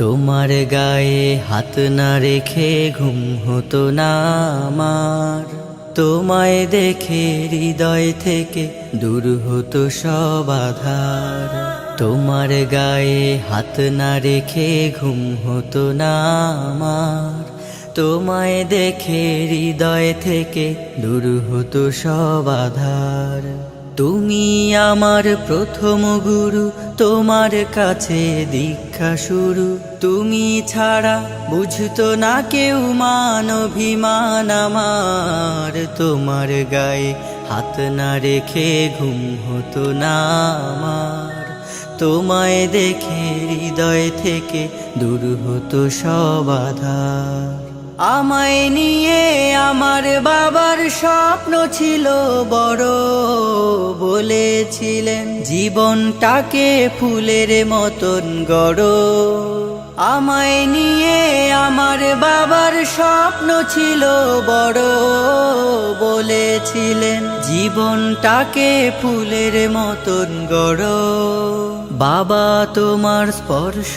তোমার গায়ে হাত না রেখে ঘুম হতো না আমার, তোমায় দেখে হৃদয় থেকে দূর হতো সব আধার। তোমার গায়ে হাত না রেখে ঘুম হতো না আমার, তোমায় দেখে হৃদয় থেকে দূর হতো সব আধার। তুমি আমার প্রথম গুরু, তোমার কাছে দীক্ষা শুরু। তুমি ছাড়া বুঝতো না কেউ মান অভিমান আমার, তোমার গায়ে হাত না রেখে ঘুম হতো না আমার, তোমায় দেখে হৃদয় থেকে দূর হতো সব আধার। আমায় নিয়ে আমার বাবার স্বপ্ন ছিল বড়, বলেছিলেন জীবনটাকে ফুলের মতন গড়ো। আমায় নিয়ে আমার বাবার স্বপ্ন ছিল বড়, বলেছিলেন জীবনটাকে ফুলের মতন গড়ো। বাবা তোমার স্পর্শ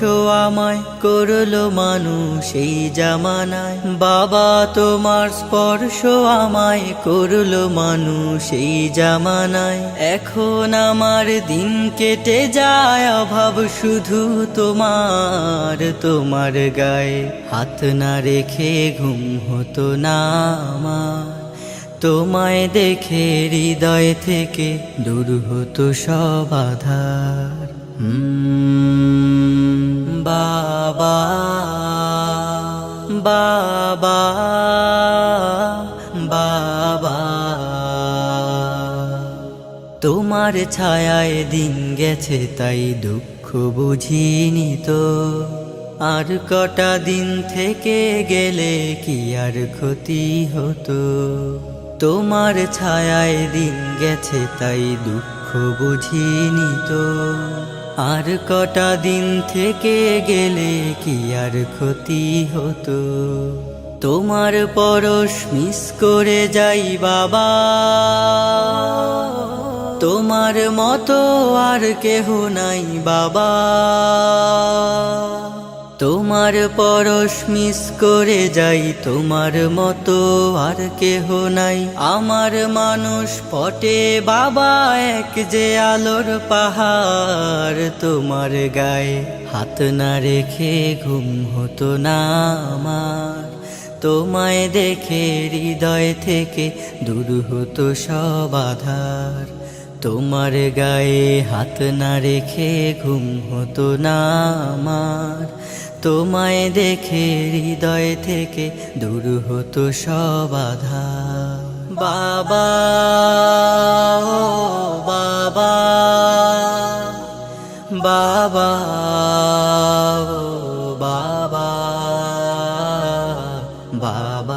আমায় করলো মানুষ এই জামানায়, বাবা তোমার স্পর্শ আমায় করলো মানুষ এই জামানায়। এখন আমার দিন কেটে যায় অভাব শুধু তোমার, তোমার গায়ে হাত না রেখে ঘুম হতো না আমার, তোমায় দেখে হৃদয় থেকে দূর হতো সব আধার। বাবা বাবা বাবা, তোমার ছায়ায় দিন গেছে তাই দুঃখ বুঝিনি তো, আর কটা দিন থেকে গেলে কি আর ক্ষতি হতো। তোমার ছায়ায় দিন গেছে তাই দুঃখ বুঝিনি তো, আর কটা দিন থেকে গেলে কি আর ক্ষতি হতো। তোমার পরশ মিস করে যাই বাবা, তোমার মতো আর কেহ নাই বাবা। তোমার পরশ মিস করে যাই, তোমার মতো আর কেহ নাই আমার মানুষ পটে বাবা, এক যে আলোর পাহাড়। তোমার গায়ে হাত না রেখে ঘুম হতো না আমার, তোমায় দেখে হৃদয় থেকে দূর হতো সব আধার। তোমার গায়ে হাত না রেখে ঘুম হতো না আমার, তোমায় দেখে হৃদয় থেকে দূর হতো সব আধার। বাবা ও বাবা, বাবা ও বাবা, বাবা।